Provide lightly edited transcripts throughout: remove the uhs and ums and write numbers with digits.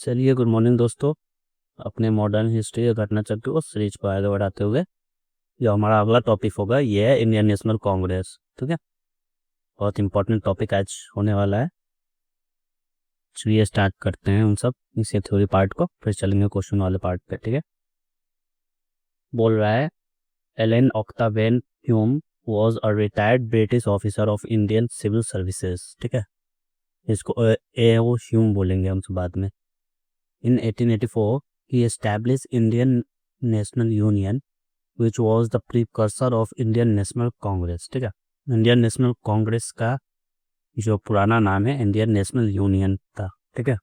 चलिए, good morning दोस्तों। अपने मॉडर्न हिस्ट्री या घटना चक्र को सीरीज को आगे बढ़ाते हुए जो हमारा अगला टॉपिक होगा ये है इंडियन नेशनल कांग्रेस। ठीक है, बहुत इंपॉर्टेंट टॉपिक आज होने वाला है। चलिए स्टार्ट करते हैं उन सब इसी थ्योरी पार्ट को, फिर चलेंगे क्वेश्चन वाले पार्ट पे। ठीक है, बोल रहा है Allan Octavian Hume was a retired British officer of Indian civil services. ठीक है, इसको ए ओ ह्यूम बोलेंगे हम सब बाद में। In 1884, he established Indian National Union, which was the precursor of Indian National Congress. ठीक है, इंडियन नेशनल कांग्रेस का जो पुराना नाम है इंडियन नेशनल यूनियन था। ठीक है,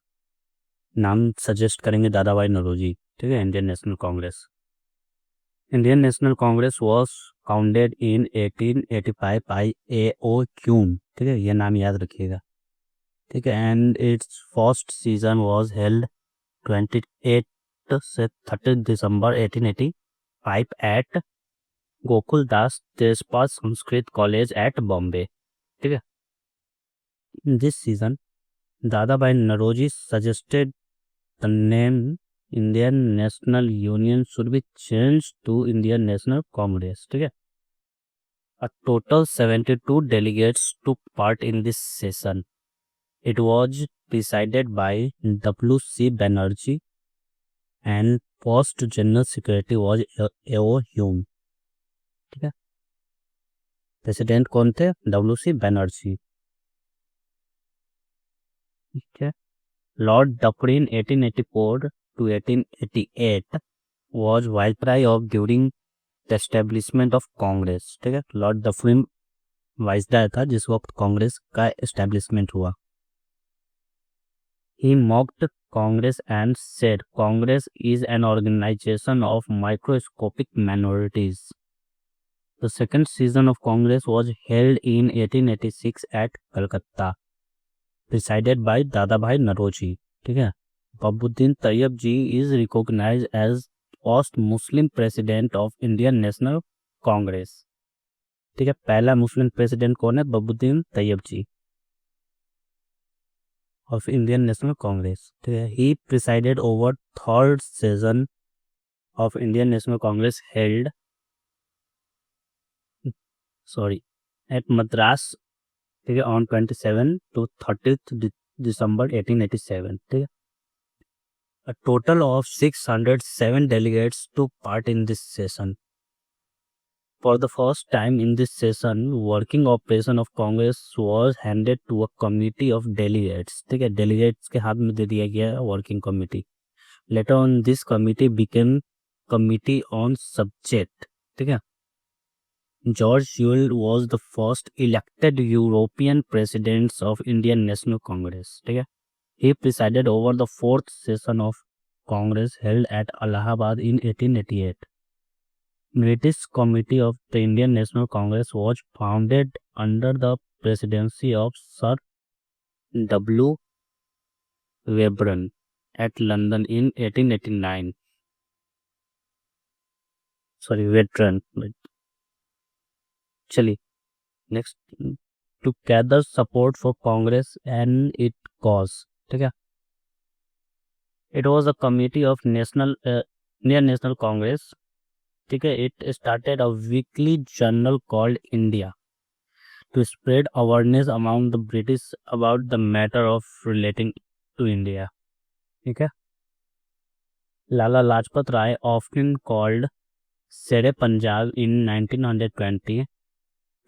नाम सजेस्ट करेंगे दादा भाई नौरोजी। ठीक है, Indian National Congress. Indian National Congress was founded in 1885 by A.O. Hume. ठीक है, ये नाम याद रखिएगा। ठीक है, and its first session was held 28 से 30 December 1885 at Gokul Das Tejpal Sanskrit college at Bombay. ठीक है, this session Dada Bhai Naroji suggested the name Indian National Union should be change to Indian National Congress. ठीक है, a total 72 delegates took part in this session. It was presided by W.C. Banerjee and first general secretary was A.O. Hume. ठीक है, president कौन थे? W.C. Banerjee. ठीक है, Lord Dufferin 1884 to 1888 was viceroy of during the establishment of Congress. ठीक है, Lord Dufferin viceroy था जिस वक्त कांग्रेस का एस्टेब्लिशमेंट हुआ। He mocked Congress and said Congress is an organization of microscopic minorities. The second season of Congress was held in 1886 at Calcutta, presided by Dadabhai Naroji. ठीक है, बब्बुद्दीन तैयब जी is recognized as first Muslim president of Indian National Congress. ठीक है, पहला मुस्लिम president कौन है? बब्बुद्दीन तैयब जी of Indian National Congress. ठीक है, he presided over third session of Indian National Congress held at Madras। ठीक है, on 27 to 30th December 1887। ठीक है, a total of 607 delegates took part in this session. For the first time in this session, working operation of Congress was handed to a committee of delegates। ठीक है, delegates के हाथ में दे दिया गया working committee। Later on, this committee became committee on subject। ठीक है, George Sewell was the first elected European president of Indian National Congress। ठीक है, he presided over the fourth session of Congress held at Allahabad in 1888। British Committee of the Indian National Congress was founded under the presidency of Sir W. Webern at London in 1889। Veteran। चलिए next, to gather support for Congress and it cause. ठीक है, it was a committee of Indian National Congress. ठीक है, it started a weekly journal called India to spread awareness among the British about the matter of relating to India. ठीक है, Lala Lajpat Rai often called Shere Punjab in 1920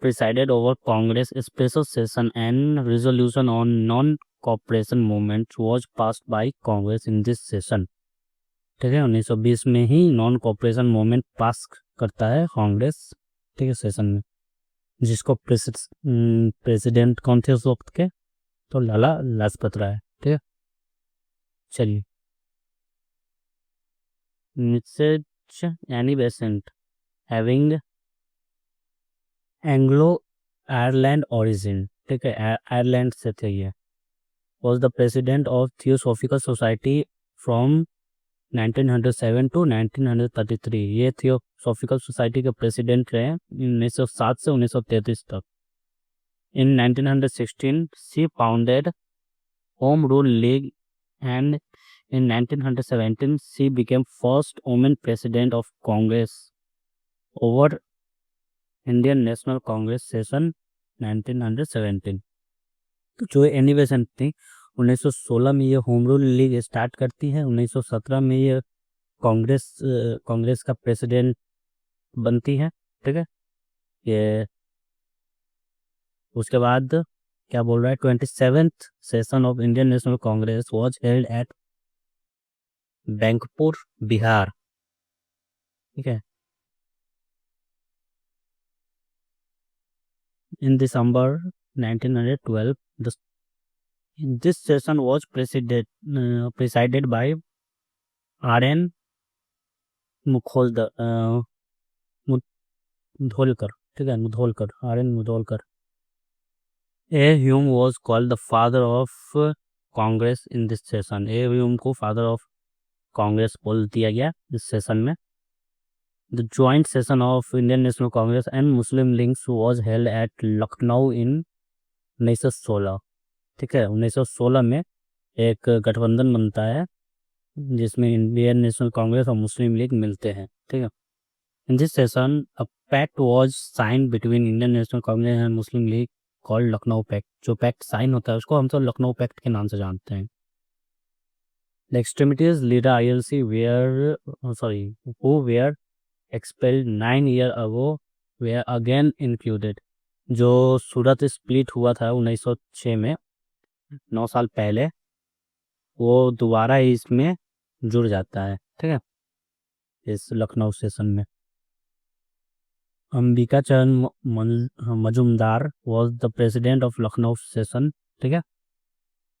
presided over Congress special session and resolution on non-cooperation movement was passed by Congress in this session। ठीक है, 1920 में ही non cooperation movement पास करता है कांग्रेस। ठीक है, session में जिसको प्रेसिडेंट कौन थे उस वक्त के? तो लाला लाजपत राय। ठीक है, चलिए Mrs Annie Besant having Anglo Ireland origin. ठीक है, आयरलैंड से थे ये। Was the president of theosophical society from 1907 to 1933। ये थियोसॉफिकल सोसाइटी के प्रेसिडेंट रहे 1907 से 1933 तक। इन 1916 she founded home rule league and In 1917, she became first woman president of Congress over Indian National Congress session 1917. तो जो एनिवेशन थी 1916 में ये होम रूल लीग स्टार्ट करती है, 1917 में ये कांग्रेस का प्रेसिडेंट बनती है, ठीक है। ये उसके बाद क्या बोल रहा है, 27th session of Indian National Congress was held at Bankipur, Bihar, ठीक है, in December 1912. This session was presided by R.N. Mudholkar, ठीक है, Mudholkar, R.N. Mudholkar. A. Hume was called the father of Congress in this session. A. Hume को father of Congress बोल दिया गया इस session में. The joint session of Indian National Congress and Muslim League was held at Lucknow in 1916, ठीक है। 1916 में एक गठबंधन बनता है जिसमें इंडियन नेशनल कांग्रेस और मुस्लिम लीग मिलते हैं, ठीक है। In this session a pact was sign between Indian National Congress and Muslim League called Lucknow pact. जो पैक्ट साइन होता है उसको हम तो लखनऊ पैक्ट के नाम से जानते हैं। The extremities leader ILC who were expelled 9 years ago were again included. जो सूरत स्प्लिट हुआ था 1906 में, 9 साल पहले, वो दोबारा इसमें जुड़ जाता है, ठीक है, इस लखनऊ सेशन में। Ambika Charan Majumdar was the president of Lucknow session, ठीक है।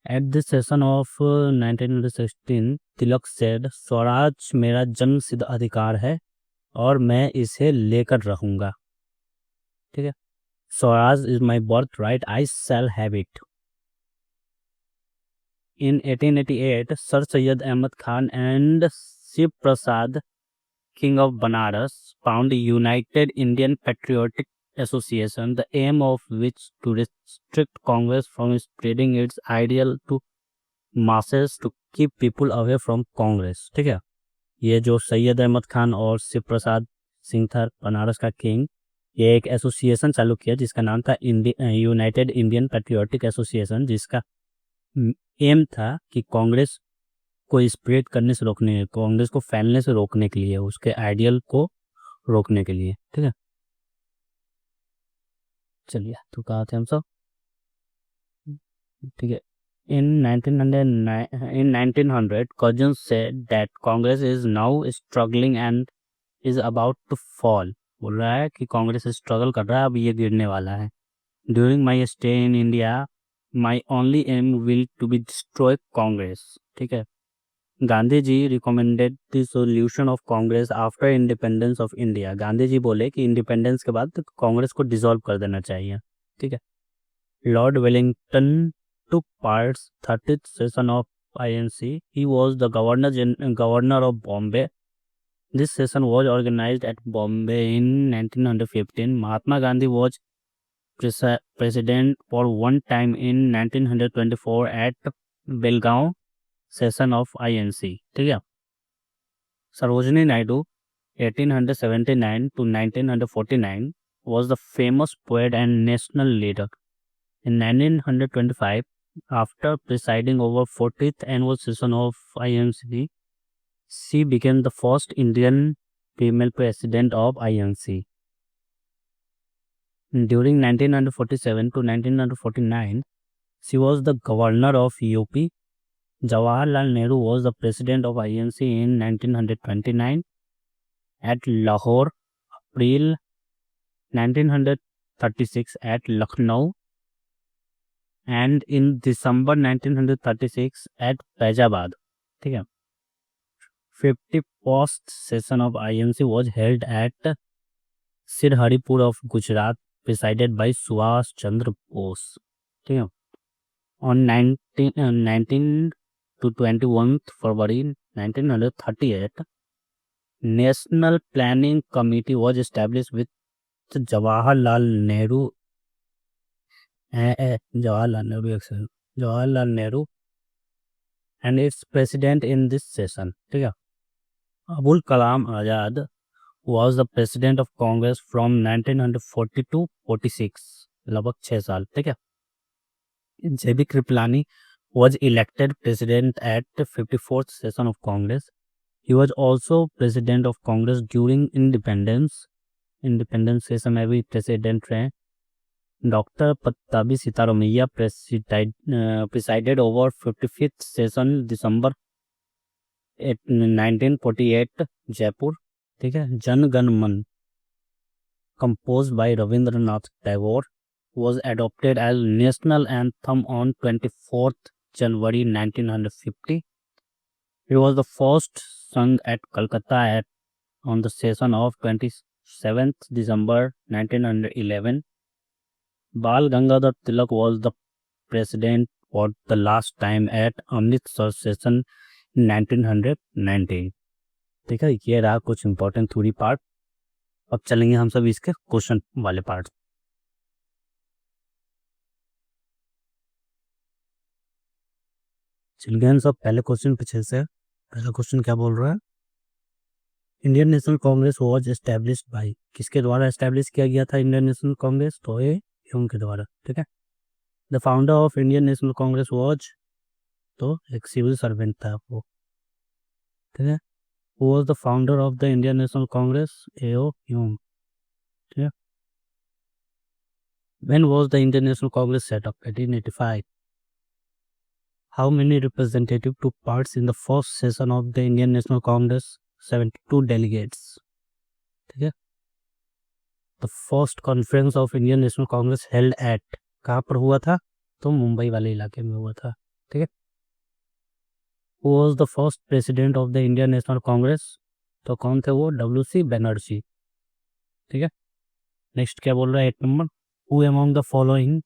At this session of 1916 Tilak said, Swaraj मेरा जन्म सिद्ध अधिकार है और मैं इसे लेकर रहूंगा, ठीक है। Swaraj is my birthright, I shall have it. In 1888, Sir Syed Ahmad Khan and Shiv Prasad, King of Banaras, founded United Indian Patriotic Association, the aim of which to restrict Congress from spreading its ideal to masses to keep people away from Congress, ठीक है। ये जो सैयद अहमद खान और शिव प्रसाद सिंह था बनारस का king, ये एक association चालू किया जिसका नाम था यूनाइटेड इंडियन पैट्रियोटिक एसोसिएशन, जिसका एम था कि कांग्रेस को स्प्रेड करने से रोकने, कांग्रेस को फैलने से रोकने के लिए, उसके आइडियल को रोकने के लिए, ठीक है। चलिए, तो कहा थे हम सब, ठीक है। In 1900, Cousins said that Congress is now struggling and is about to fall. बोल रहा है कि कांग्रेस स्ट्रगल कर रहा है, अब ये गिरने वाला है। During my stay in India, my only aim will to be destroy Congress, ठीक है। Gandhi ji recommended the solution of Congress after independence of India. Gandhi ji बोले कि इंडिपेंडेंस के बाद कांग्रेस को डिसॉल्व कर देना चाहिए, ठीक है। Lord Wellington took part 30th session of INC. He was the governor of Bombay. This session was organized at Bombay in 1915. Mahatma Gandhi was president for one time in 1924 at Belgaum session of INC, ठीक है। Sarojini Naidu 1879 to 1949 was the famous poet and national leader. In 1925, after presiding over 40th annual session of INC, she became the first Indian female president of INC. During 1947 to 1949, she was the governor of UP. Jawaharlal Nehru was the president of INC in 1929 at Lahore, April 1936 at Lucknow, and in December 1936 at Faizabad, ठीक है। 51st session of INC was held at Sirharipur of Gujarat, presided by Subhash Chandra Bose, ठीक है। On 19 to 21 February 1938, National Planning Committee was established with Jawaharlal Nehru and its president in this session. ठीक है, Abul Kalam Azad was the president of Congress from 1940 to 46, लगभग 6 साल. ठीक है, JB Kripalani was elected president at the 54th session of Congress. He was also president of Congress during independence session में भी president रहे. Dr. Pattabi Sitaramaiya presided over 55th session December 1948 Jaipur. ठीक है, जन गण मन composed by Rabindranath Tagore was adopted as national anthem on 24th January 1950. It was the first sung at Calcutta on the session of 27th December 1911. Bal Gangadhar Tilak was the president for the last time at Amritsar session in 1919. ठीक है, ये रहा कुछ important theory part. अब चलेंगे हम सब इसके क्वेश्चन वाले पार्ट. चलिए हम सब पहले क्वेश्चन पीछे से. पहला क्वेश्चन क्या बोल रहा है, Indian National Congress was established bye, किसके द्वारा एस्टैब्लिश किया गया था इंडियन नेशनल कांग्रेस, तो ये ह्यूम के द्वारा. ठीक है, the founder of Indian National Congress was, तो एक सिविल सर्वेंट था वो. ठीक है, who was the founder of the Indian National Congress, A.O. Hume. ठीक है, when was the Indian National Congress set up, 1885. How many representatives took part in the first session of the Indian National Congress, 72 delegates. ठीक है, the first conference of Indian National Congress held at, कहाँ पर हुआ था, तो मुंबई वाले इलाके में हुआ था. ठीक है, who was the first president of the Indian National Congress, तो कौन थे वो, WC बनर्जी. ठीक है, नेक्स्ट क्या बोल रहा है 8 number, who among the following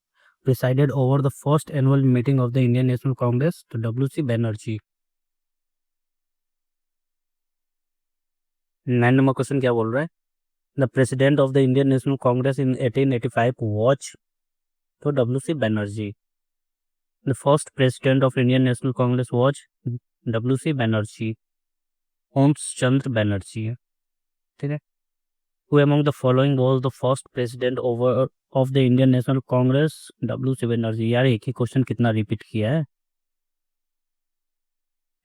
presided over the first annual meeting of the Indian National Congress, तो WC बनर्जी. 9 नंबर क्वेश्चन क्या बोल रहा है, the president of the Indian National Congress in 1885 was, तो WC Banerjee. The first president of Indian National Congress was WC Banerjee, Womesh Chandra Banerjee है. ठीक है, who among the following was the first president of the Indian National Congress, WC Banerjee. यार एक ही question कितना repeat किया है.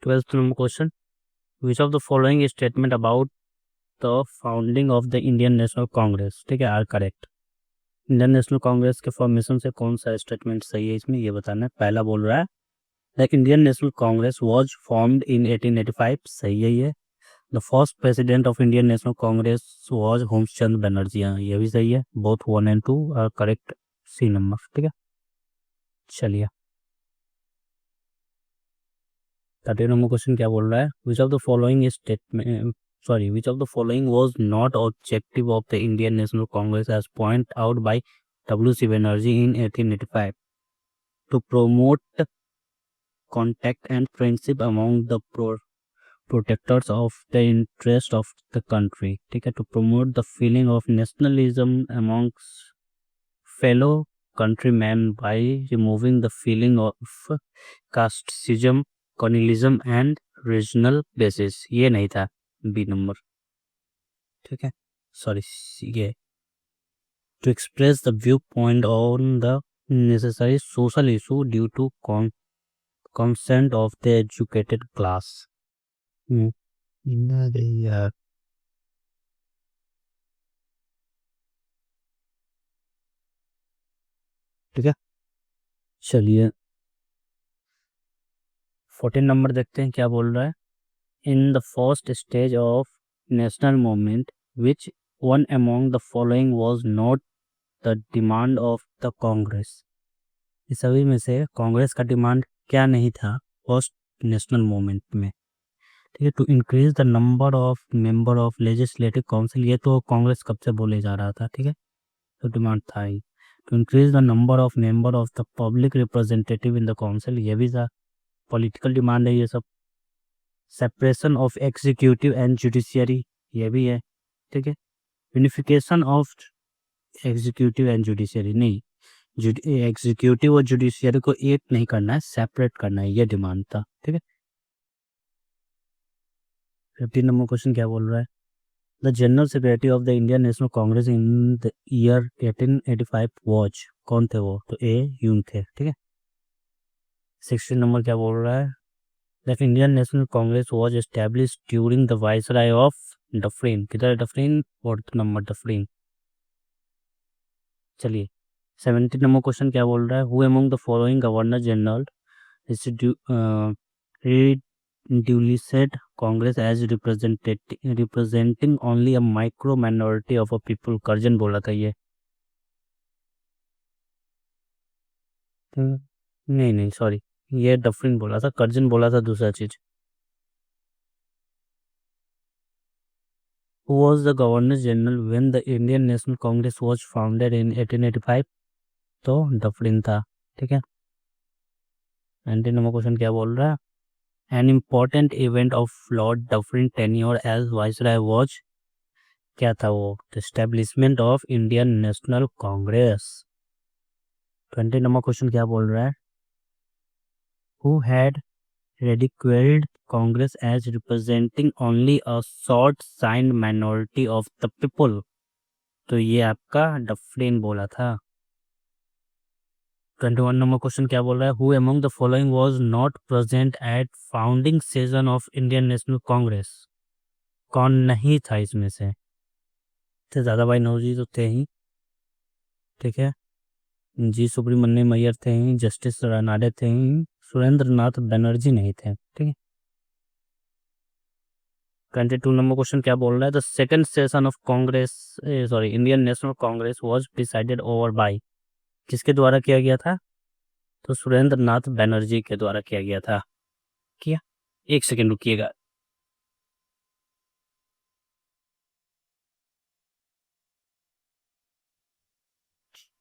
12th number question, which of the following statement about the founding of the Indian National Congress, ठीक है, are correct. Indian National Congress के formation से कौन सा स्टेटमेंट सही है इसमें, ये बताना है. पहला बोल रहा है the Indian National Congress was formed in 1885, सही है ये. The first president of Indian National Congress was Womesh Chandra Banerjee, ये भी सही है. Both 1 and 2 are correct, C number. ठीक है, चलिए 13 नंबर क्वेश्चन क्या बोल रहा है, which of the following statement, which of the following was not objective of the Indian National Congress as pointed out by W.C. Banerjee in 1885, to promote contact and friendship among the protectors of the interest of the country. ठीक है, to promote the feeling of nationalism amongst fellow countrymen by removing the feeling of casteism, colonialism and regional basis. ये नहीं था, B number. ठीक है, sorry ये to express the view point on the necessary social issue due to consent of the educated class. यार ठीक है, चलिए 14 नंबर देखते हैं क्या बोल रहा है. In the first stage of national movement, which one among the following was not the demand of the Congress? इस सभी में से कांग्रेस का डिमांड क्या नहीं था फर्स्ट नेशनल मूवमेंट में. ठीक है, to increase the number of member of legislative council, ये तो कांग्रेस कब से बोले जा रहा था. ठीक है, तो डिमांड था ही. To increase the number of member of the public representative in the council, ये भी था पॉलिटिकल डिमांड है ये सब. Separation of executive and judiciary, ये भी है. ठीक है, unification of executive and judiciary, नहीं, एग्जीक्यूटिव और जुडिशियरी को एक नहीं करना है, सेपरेट करना है, ये डिमांड था. ठीक है, 15 नंबर क्वेश्चन क्या बोल रहा है? The general secretary of the Indian National Congress in the year 1885 was, कौन थे वो? तो ए ह्यूम थे, ठीक है। 16 नंबर क्या बोल रहा है? The Indian National Congress was establish during the viceroy of Dufferin, किधर है डफरिन? 4th number Dufferin. चलिए 17 नंबर क्वेश्चन क्या बोल रहा है? Who among the following governor general duly said Congress as representing only a micro minority of a people, Curzon बोला था ये। नहीं नहीं सॉरी, ये डफरिन बोला था, कर्जन बोला था दूसरा चीज। Who was the Governor General when the Indian National Congress was founded in 1885? तो डफरिन था, ठीक है। 19 नंबर क्वेश्चन क्या बोल रहा है? An important event of Lord Dufferin tenure as Viceroy was, क्या था वो? The establishment of Indian National Congress। 20 number question क्या बोल रहा है? Who had ridiculed Congress as representing only a short-signed minority of the people? तो ये आपका डफरिन बोला था। 21 नंबर क्वेश्चन क्या बोल रहा है? Who among the following was not present at founding session of Indian National Congress? कौन नहीं था इसमें से? थे दादा भाई नौरोजी तो थे ही, ठीक है। जी सुब्रमण्यम अय्यर थे ही, जस्टिस रानाडे थे ही, सुरेंद्र नाथ बनर्जी नहीं थे, ठीक है। 22 नंबर क्वेश्चन क्या बोल रहा है? The second session of Congress, sorry, Indian National Congress was presided over bye, किसके द्वारा किया गया था? तो सुरेंद्र नाथ बनर्जी के द्वारा किया गया था। किया, एक सेकेंड रुकिएगा।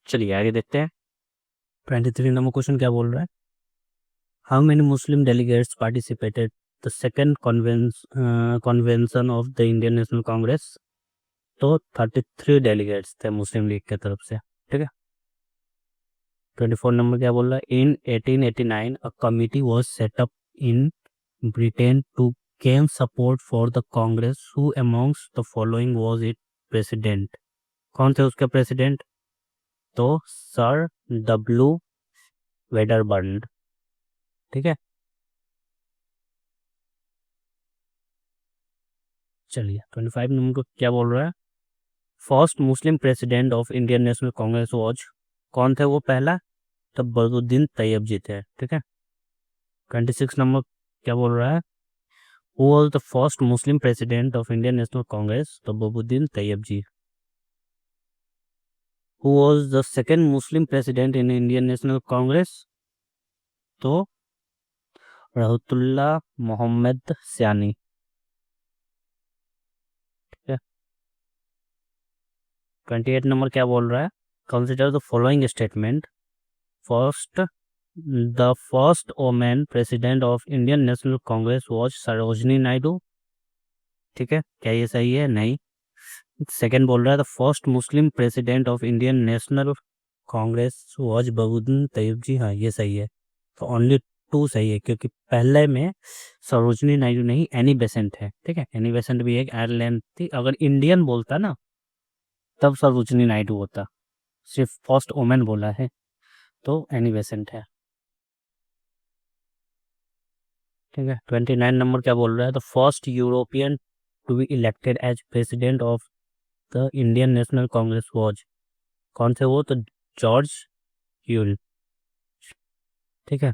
चलिए आगे देखते हैं। 23 नंबर क्वेश्चन क्या बोल रहा है? How many Muslim delegates participated the second convention of the Indian National Congress? तो 33 डेलीगेट्स थे मुस्लिम लीग के तरफ से, ठीक है। 24 नंबर क्या बोल रहा है? In 1889 a committee was set up in Britain to gain support for the Congress, who amongst the following was it president? कौन थे उसके प्रेसिडेंट? तो सर डब्ल्यू वेडरबर्न, ठीक है। चलिए 25 नंबर को क्या बोल रहा है? First Muslim president of Indian National Congress was, कौन थे वो पहला? तो बदरुद्दीन तैयब जी थे, ठीक है। 26 नंबर क्या बोल रहा है? Who was the first Muslim president of Indian National Congress? तो Badruddin Tyabji. Who was the second Muslim president in Indian National Congress? तो रहमतुल्लाह मोहम्मद सयानी, ठीक है। 28 नंबर क्या बोल रहा है? Consider the following statement. First, the first women president of Indian National Congress was Sarojini Naidu, ठीक है। क्या ये सही है? नहीं। सेकंड बोल रहा है the first Muslim president of Indian National Congress was Badruddin Tyabji, हाँ ये सही है। तो ओनली 2 सही है, क्योंकि पहले में सरोजनी नायडू नहीं, एनी बेसेंट है, ठीक है। एनी बेसेंट भी एक आयरलैंड थी। अगर इंडियन बोलता ना तब सरोजनी नायडू होता, सिर्फ फर्स्ट वोमेन बोला है तो एनी बेसेंट है, ठीक है। 29 नंबर क्या बोल रहा है? The first European to be elected as president of the Indian National Congress was, कौन थे वो? तो जॉर्ज ह्यूल, ठीक है।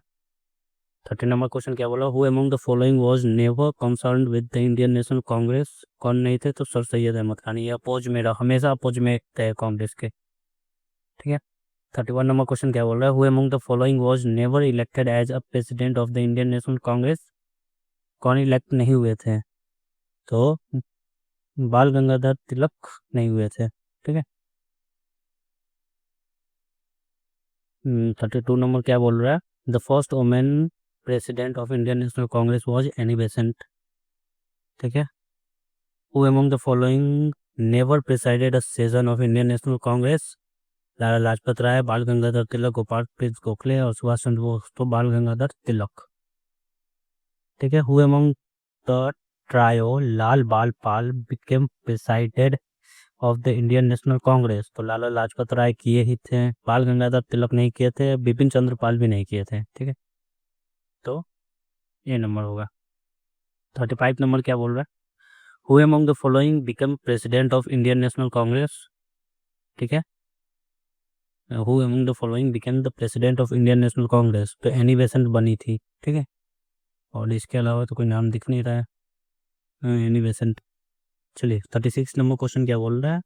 30 नंबर क्वेश्चन क्या बोला? Who among the following was never concerned with the Indian National Congress? कौन नहीं थे? तो सर सैयद अहमद खान, ये अपोज में रहा, हमेशा अपोज में थे कांग्रेस के, ठीक है। 31 नंबर क्वेश्चन क्या बोल रहा है? Who among the following was never elected as a president of the Indian National Congress? कौन इलेक्ट नहीं हुए थे? तो बाल गंगाधर तिलक नहीं हुए थे, ठीक है। 32 नंबर क्या बोल रहा है? The first women president of Indian National Congress was Annie Besant, ठीक है। Who among the following never presided a session of Indian National Congress? Lala Lajpat Rai, Bal Gangadhar Tilak, Gopal prince Gokhale और सुभाष चंद्र बोस। तो बाल गंगाधर तिलक, ठीक है। Who among the trio Lal Bal Pal became president of the Indian National Congress? तो लाला लाजपत राय किए ही थे, बाल गंगाधर तिलक नहीं किए थे, बिपिन चंद्र पाल भी नहीं किए थे। ठीक है, तो ये नंबर होगा। 35 नंबर क्या बोल रहा है? Who among the following become president of Indian National Congress? ठीक है, who among the following become the president of Indian National Congress? तो एनी बेसेंट बनी थी। ठीक है, और इसके अलावा तो कोई नाम दिख नहीं रहा है। Annie Besant. चलिए 36 नंबर क्वेश्चन क्या बोल रहा है?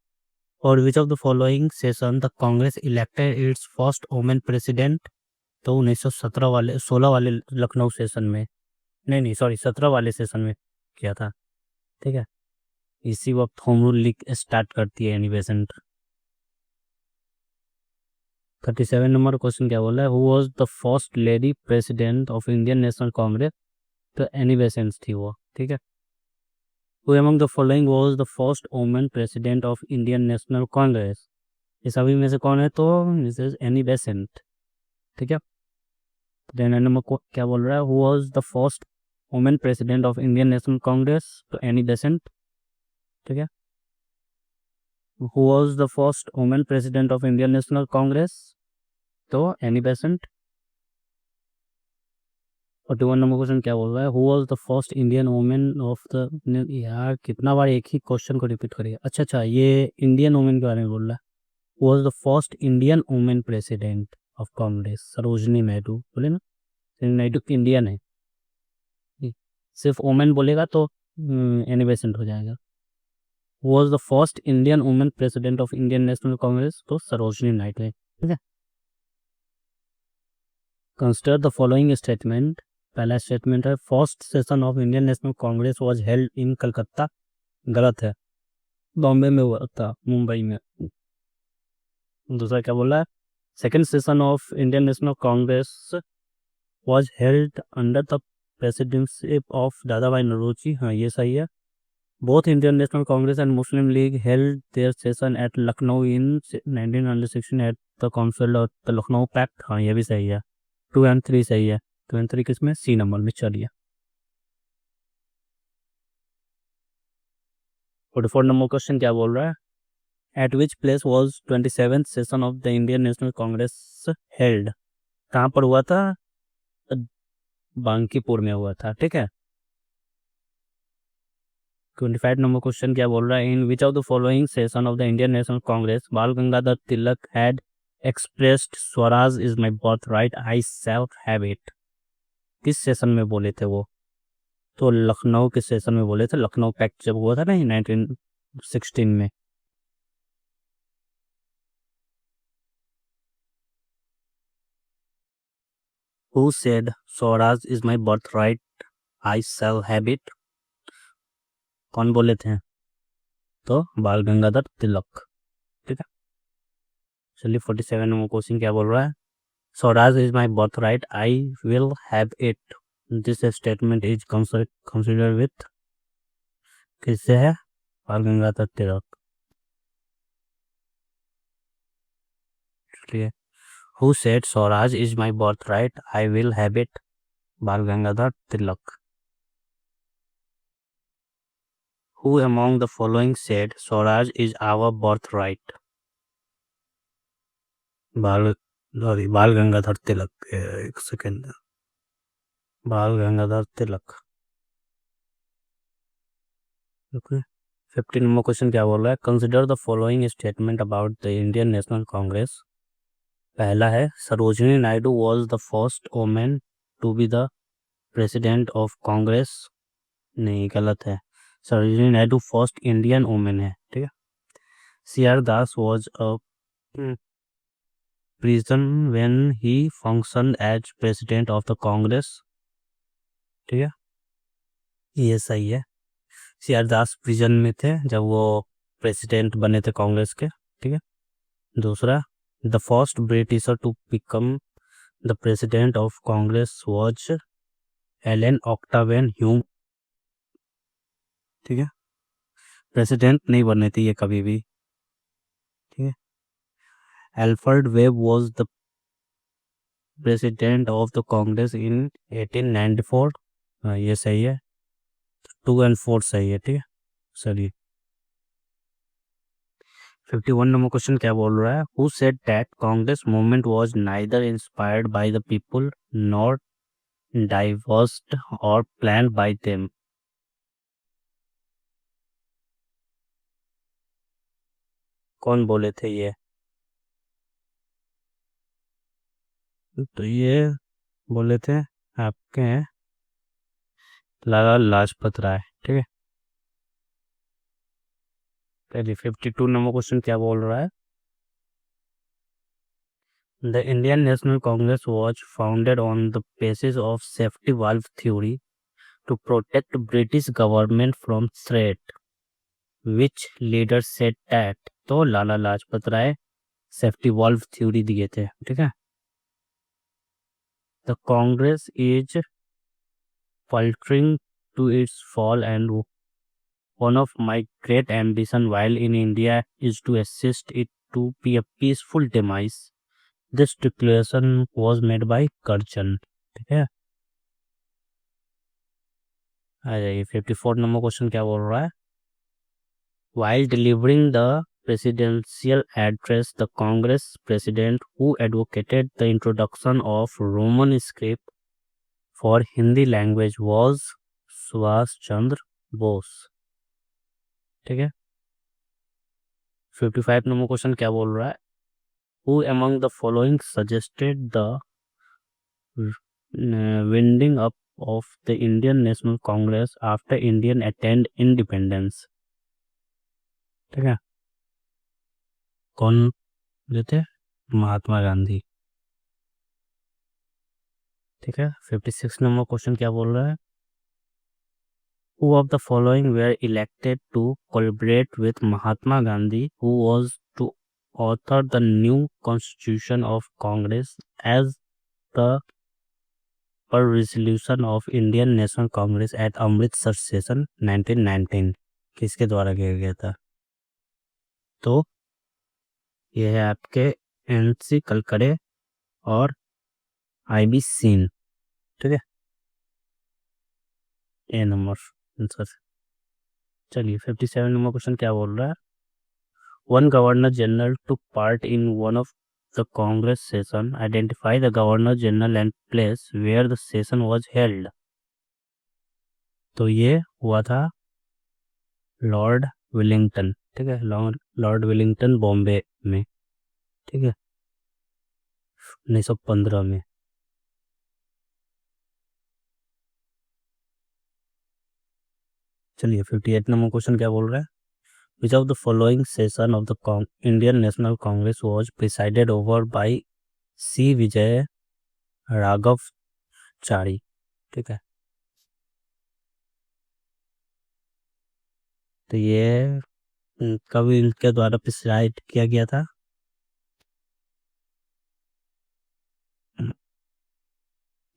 और विच of the following session the Congress elected it's first women president? तो 1917 वाले 16 वाले लखनऊ सेशन में, नहीं सॉरी 17 वाले सेशन में किया था। ठीक है, इसी वक्त होम रूल लीग स्टार्ट करती है एनी बेसेंट। 37 नंबर क्वेश्चन क्या बोला है? Who was the first lady president of Indian National Congress? तो एनी बेसेंट थी वो। ठीक है, who among the following was the first women president of Indian National Congress? ये सभी में से कौन है? तो दिस इज एनी बेसेंट। ठीक है, देन नंबर को क्या बोल रहा है? Who was the first women president of Indian National Congress? तो एनी बेसेंट। ठीक है, who was the first women president of Indian National Congress? तो एनी बेसेंट। 41 नंबर क्वेश्चन क्या बोल रहा है? Who was the first Indian women of the, यार कितना बार एक ही क्वेश्चन को रिपीट करिए। अच्छा, ये इंडियन वुमेन के बारे में बोल रहा है। Who was the first Indian women president of Congress? Sarojini Naidu बोले ना, नायडू इंडियन है। सिर्फ वुमेन बोलेगा तो एनी बेसेंट हो जाएगा। Was the first Indian women president of Indian National Congress? तो सरोजनी नायडू है। ठीक है, कंसिडर द फॉलोइंग स्टेटमेंट। पहला स्टेटमेंट है first session of Indian National Congress was held in Calcutta. गलत है, बॉम्बे में हुआ था, मुंबई में। दूसरा क्या बोला है? Second session of Indian National Congress was held under the presidentship of Dada Bhai Naoroji. हाँ, ये सही है। Both Indian National Congress and Muslim League held their session at Lucknow in 1916 at the council of the Lucknow pact. हाँ, ये भी सही है। 2 और 3 सही है। 2 और 3 किसमें? सी नंबर में। चलिए 44 नंबर क्वेश्चन क्या बोल रहा है? Eight which place was 27th session of the Indian National Congress held? कहाँ पर हुआ था? बांकीपुर में हुआ था। ठीक है, 25 नंबर क्वेश्चन क्या बोल रहा है? In which of the following session of the Indian National Congress Bal Gangadhar Tilak had expressed swaraj is my birthright, I shall have it? किस सेशन में बोले थे वो? तो लखनऊ के सेशन में बोले थे, लखनऊ पैक्ट जब हुआ था ना 1916 में। Who said swaraj is my birthright, I shall have it? कौन बोले थे? तो बाल गंगाधर तिलक। ठीक है, चलिए 47 नंबर क्वेश्चन क्या बोल रहा है? Swaraj is my birthright, I will have it, this statement is consider with? किससे है? बाल गंगाधर तिलक। चलिए, who said swaraj is my birthright, I will have it? Bal Gangadhar Tilak. Who among the following said swaraj is our birthright? Bal Gangadhar Tilak. एक second, Bal Gangadhar Tilak. Okay, 15 number question क्या बोल रहा है? Consider the following statement about the Indian National Congress. पहला है Sarojini Naidu was the first women to be the president of Congress. नहीं, गलत है। Sarojini Naidu first Indian women है। ठीक है, C R Das was a prison when he function as president of the Congress. ठीक है, ये सही है। सी आर दास प्रिजन में थे जब वो प्रेसिडेंट बने थे कांग्रेस के। ठीक है, दूसरा the first Britisher to become the president of Congress was Allan Octavian Hume. ठीक है, प्रेसिडेंट नहीं बनने थी ये कभी भी। ठीक है, Alfred Webb was the president of the Congress in 1894। ये सही है। 2 एंड 4 सही है, ठीक है। चलिए 51 नंबर क्वेश्चन क्या बोल रहा है, who said that Congress movement was neither inspired by the people nor divorced और प्लान बाय देम। कौन बोले थे ये? तो ये बोले थे आपके लाला लाजपत राय, ठीक है। चलिए 52 नंबर क्वेश्चन क्या बोल रहा है, the Indian National Congress was founded on the basis of safety valve theory to protect British government from threat. Which leader said that? तो लाला लाजपत राय सेफ्टी वाल्व थ्योरी दिए थे, ठीक है। The Congress is faltering to its fall, and one of my great ambition while in India is to assist it to be a peaceful demise. This declaration was made by Karchan, ठीक है। आ जाइए 54 number question क्या बोल रहा है, while delivering the presidential address, the Congress president who advocated the introduction of Roman script for Hindi language was Subhash Chandra Bose, ठीक है। 55 number question क्या बोल रहा है, who among the following suggested the winding up of the Indian National Congress after Indian attained independence, ठीक है। कौन जो थे? महात्मा गांधी, ठीक है। 56 नंबर क्वेश्चन क्या बोल रहा है, who of the following were elected to collaborate with Mahatma Gandhi, who was to author the new constitution of Congress as the per resolution of Indian National Congress at Amritsar session 1919? किसके द्वारा किया गया था? तो यह है आपके NC कलकड़े और IB सिंह, ठीक है। A number answer. चलिए 57 नंबर क्वेश्चन क्या बोल रहा है, one governor general took part in one of the Congress session, identify the governor general and place where the session was held. तो ये हुआ था लॉर्ड विलिंगटन, ठीक है। लॉर्ड विलिंगटन बॉम्बे में, ठीक है, 1915 में। चलिए 58 नंबर क्वेश्चन क्या बोल रहा है, which of the following session of the Indian National Congress was presided over by C Vijayaraghavachari, ठीक है। तो ये कब इनके द्वारा प्रिसाइड किया गया था?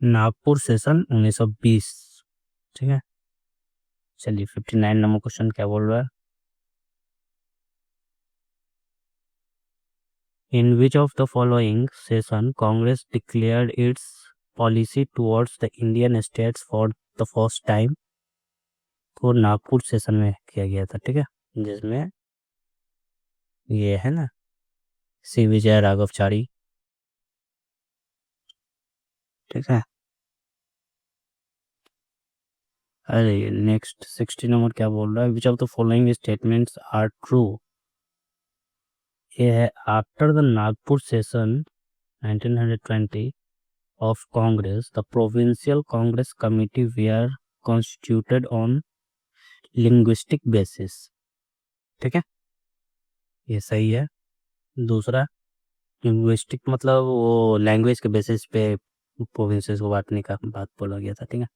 नागपुर सेशन 1920, ठीक है। चलिए 59 नंबर क्वेश्चन क्या बोल रहा है, in which of the following session Congress declared its policy towards the Indian states for the first time? तो नागपुर सेशन में किया गया था, ठीक है, जिसमें ये है ना सी विजय राघवचारी, ठीक है। अरे नेक्स्ट 60 नंबर क्या बोल रहा है, which of the following statements are true? ये है after the Nagpur session 1920 of Congress, the Provincial Congress Committee were constituted on linguistic basis, ठीक है, ये सही है। दूसरा लिंग्विस्टिक मतलब वो लैंग्वेज के बेसिस पे प्रोविंसेस को बांटने का बात बोला गया था, ठीक है।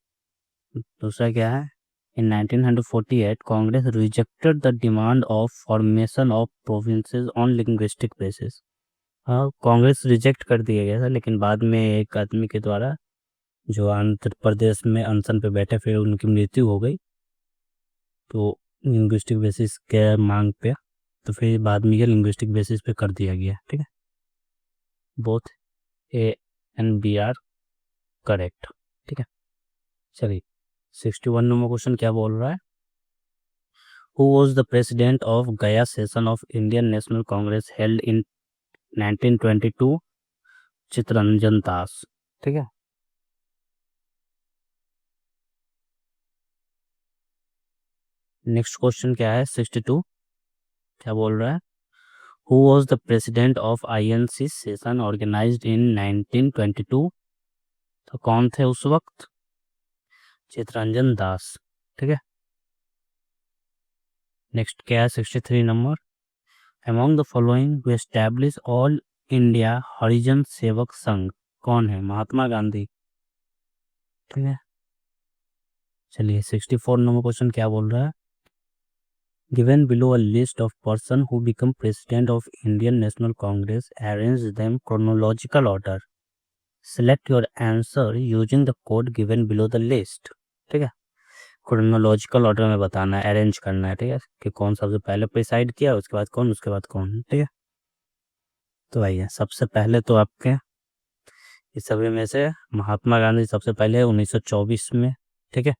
दूसरा क्या है, इन 1948 Congress rejected the demand of formation of provinces on linguistic basis. हाँ, कांग्रेस रिजेक्ट कर दिया गया था, लेकिन बाद में एक आदमी के द्वारा जो आंध्र प्रदेश में अनशन पे बैठे फिर उनकी मृत्यु हो गई, तो लिंग्विस्टिक बेसिस के मांग पे, तो फिर बाद में ये लिंग्विस्टिक बेसिस पे कर दिया गया, ठीक है। Both A and B are correct, ठीक है। चलिए 61 नंबर क्वेश्चन क्या बोल रहा है? Who was the president of Gaya session of Indian National Congress held in 1922? Chittaranjan Das. ठीक है। नेक्स्ट क्वेश्चन क्या है? 62 क्या बोल रहा है? Who was the president of INC session organised in 1922? तो कौन थे उस वक्त? चित्तरंजन दास। ठीक है। नेक्स्ट क्या है? 63 number, among the following who establish All India Harijan Sevak Sangh, कौन है? महात्मा गांधी। ठीक है। चलिए 64 नंबर क्वेश्चन क्या बोल रहा है? Given below a list of person who become president of Indian National Congress, arrange them chronological order, select your answer using the code given below the list. ठीक है। क्रोनोलॉजिकल ऑर्डर में बताना है, अरेंज करना है। ठीक है, कि कौन सबसे पहले प्रिसाइड किया, उसके बाद कौन, उसके बाद कौन। ठीक है। तो आइए, सबसे पहले तो आपके इस सभी में से महात्मा गांधी सबसे पहले 1924 में। ठीक है।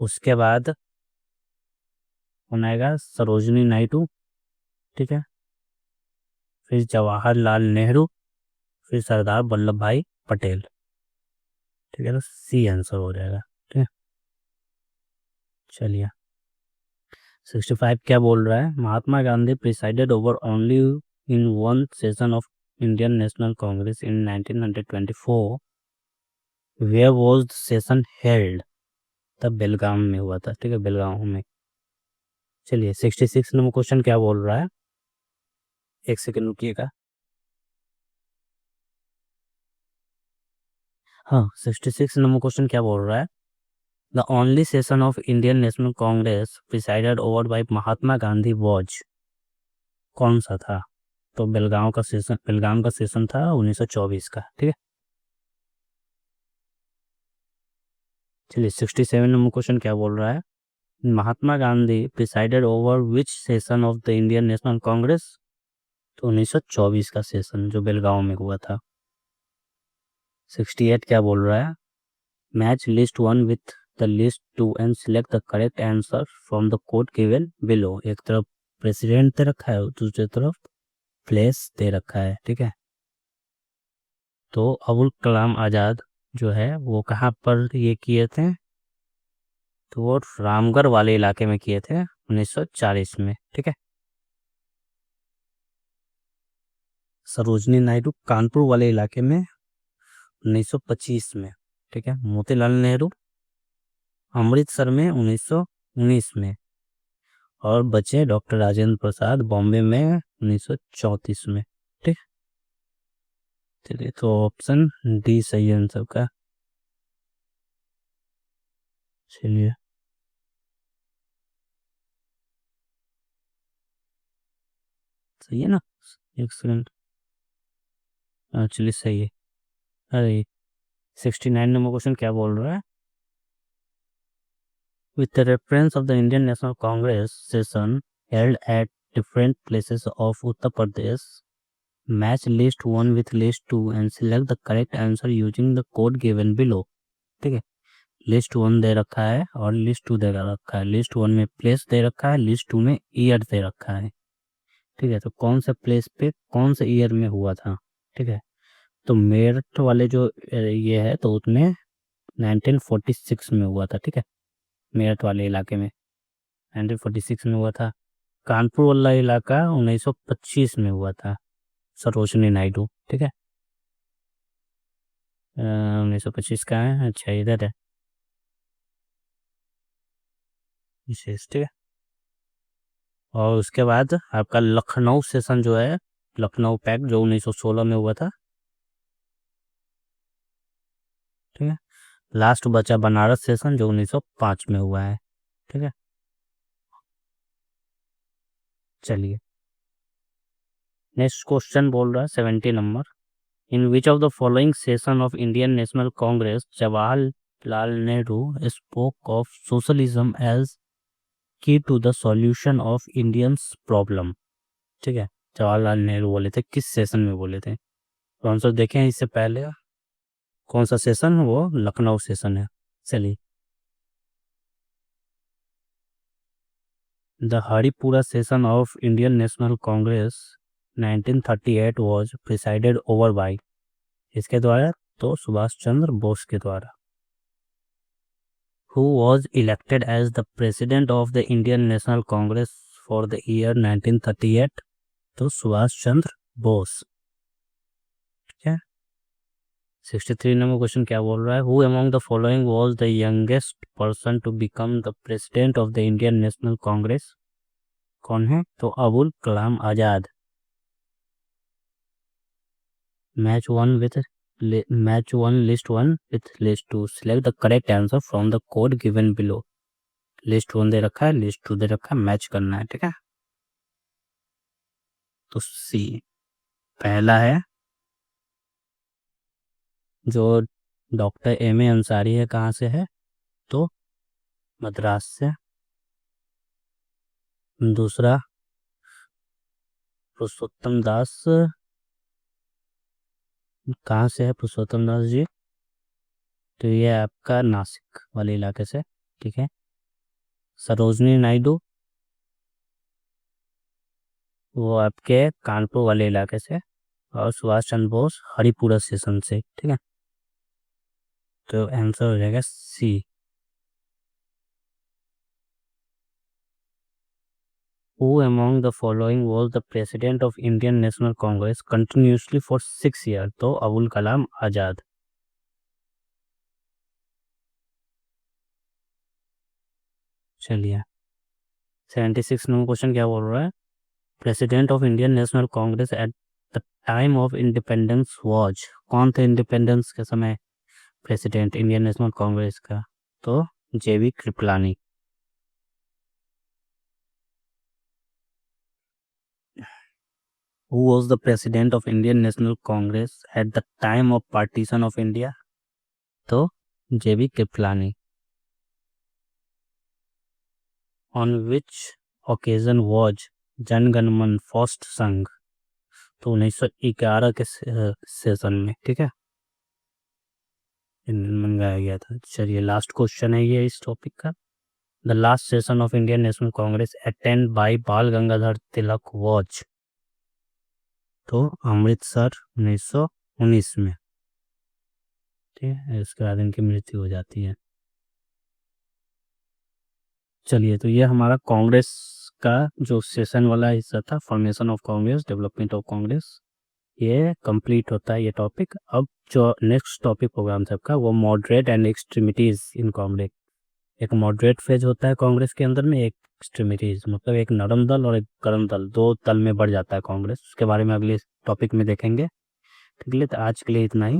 उसके बाद कौन आएगा? सरोजनी नायडू। ठीक है। फिर जवाहरलाल नेहरू, फिर सरदार वल्लभ भाई पटेल। ठीक है, तो सी आंसर हो जाएगा। ठीक है। चलिए 65 क्या बोल रहा है? Mahatma Gandhi presided over only in one session of Indian National Congress in 1924, where was the session held? तब बेलगाम में हुआ था। ठीक है, बेलगाम में। चलिए 66 नंबर क्वेश्चन क्या बोल रहा है? एक सेकंड रुकिएगा। हाँ, 66 नंबर क्वेश्चन क्या बोल रहा है? The only session of Indian National Congress presided over bye Mahatma Gandhi was, कौन सा था? तो बेलगाम का सेशन था 1924 का। ठीक है। चलिए 67 नंबर क्वेश्चन क्या बोल रहा है? Mahatma Gandhi presided over which session of the Indian National Congress? तो 1924 का सेशन जो बेलगांव में हुआ था। 68 क्या बोल रहा है? Match list 1 with the list 2 and select the correct answer from the code given below. एक तरफ प्रेसिडेंट दे रखा है, दूसरी तरफ प्लेस दे रखा है। ठीक है। तो अबुल कलाम आज़ाद जो है वो कहाँ पर ये किए थे? तो वो रामगढ़ वाले इलाके में किए थे 1940 में। ठीक है। सरोजनी नायडू कानपुर वाले इलाके में 1925 में। ठीक है। मोतीलाल नेहरू अमृतसर में 1919 में। और बचे डॉक्टर राजेंद्र प्रसाद बॉम्बे में 1934 में। ठीक। चलिए, तो ऑप्शन डी सही है इन सबका। चलिए सही है ना? एक सेकंड। चलिए सही है। अरे 69 नंबर क्वेश्चन क्या बोल रहा है? With the reference of the Indian National Congress session held at different places of Uttar Pradesh, match list 1 with list 2 and select the correct answer using the code given below. ठीक है। List 1 दे रखा है और list 2 दे रखा है। List 1 में place they रखा है, लिस्ट 2 में ईयर दे रखा है। ठीक है, तो कौन सा प्लेस पे कौन से ईयर में हुआ था? ठीक है, तो मेरठ वाले जो ये है तो उसमें 1946 में हुआ था। ठीक है, मेरठ वाले इलाके में 1946 में हुआ था। कानपुर वाला इलाका 1925 में हुआ था। सरोजनी नायडू। ठीक है, 1925 का है। अच्छा, इधर है विशेष। ठीक है। और उसके बाद आपका लखनऊ सेशन जो है, लखनऊ पैक्ट जो 1916 में हुआ था। ठीक है। लास्ट बचा बनारस सेशन जो 1905 में हुआ है। ठीक है। चलिए नेक्स्ट क्वेश्चन बोल रहा है 70 number, in which of the following session of Indian National Congress Jawaharlal Nehru spoke of socialism as key to the solution of Indians problem? ठीक है, जवाहरलाल नेहरू बोले थे, किस सेशन में बोले थे? तो आंसर देखें इससे पहले कौन सा सेशन, वो लखनऊ सेशन है। चलिए the Haripura session of Indian National Congress 1938 was presided over by, इसके द्वारा तो सुभाष चंद्र बोस के द्वारा. Who was elected as the president of the Indian National Congress for the year 1938? तो सुभाष चंद्र बोस. ठीक है. 63 नंबर क्वेश्चन क्या बोल रहा है? Who among the following was the youngest person to become the president of the Indian National Congress? कौन है? तो Abul Kalam Azad. Match 1 list 1 with list 2. Select the correct answer from the code given below. List 1 दे रखा है, list 2 दे रखा है, match करना है. ठीक है. तो सी पहला है जो डॉक्टर M.A. अंसारी है, कहाँ से है? तो मद्रास से. दूसरा पुरुषोत्तम दास, कहाँ से है पुरुषोत्तम दास जी? तो ये आपका नासिक वाले इलाके से. ठीक है. सरोजनी नायडू, वो आपके कानपुर वाले इलाके से. और सुभाष चंद्र बोस हरिपुरा सेशन से. ठीक है. तो आंसर हो जाएगा सी. Who among the following was the president of Indian National Congress continuously for 6 years? तो अबुल कलाम आजाद. चलिए 76 नंबर क्वेश्चन क्या बोल रहा है? President of Indian National Congress at the time of independence was. कौन थे इंडिपेंडेंस के समय प्रेसिडेंट इंडियन नेशनल कांग्रेस का? तो JV Kripalani. Who was the president of Indian National Congress at the time of partition of India? तो JV Kripalani. On which occasion was Jana Gana मन first संघ? तो 1911 के सेशन में. ठीक है. मन गाया गया था. चलिए लास्ट क्वेश्चन है ये इस टॉपिक का. The last session of Indian National Congress attend by Bal Gangadhar Tilak was. तो अमृतसर 1919 में. ठीक है. इसके बाद इनकी मृत्यु हो जाती है. चलिए तो ये हमारा कांग्रेस का जो सेशन वाला हिस्सा था, formation of Congress, development of Congress, ये कंप्लीट होता है ये टॉपिक. अब जो नेक्स्ट टॉपिक प्रोग्राम सबका वो मॉडरेट एंड एक्सट्रीमिटीज इन कांग्रेस. एक मॉडरेट फेज होता है कांग्रेस के अंदर में, एक एक्सट्रीमिटीज मतलब एक नरम दल और एक गर्म दल, दो दल में बढ़ जाता है कांग्रेस. उसके बारे में अगले टॉपिक में देखेंगे. ठीक है. तो आज के लिए इतना ही.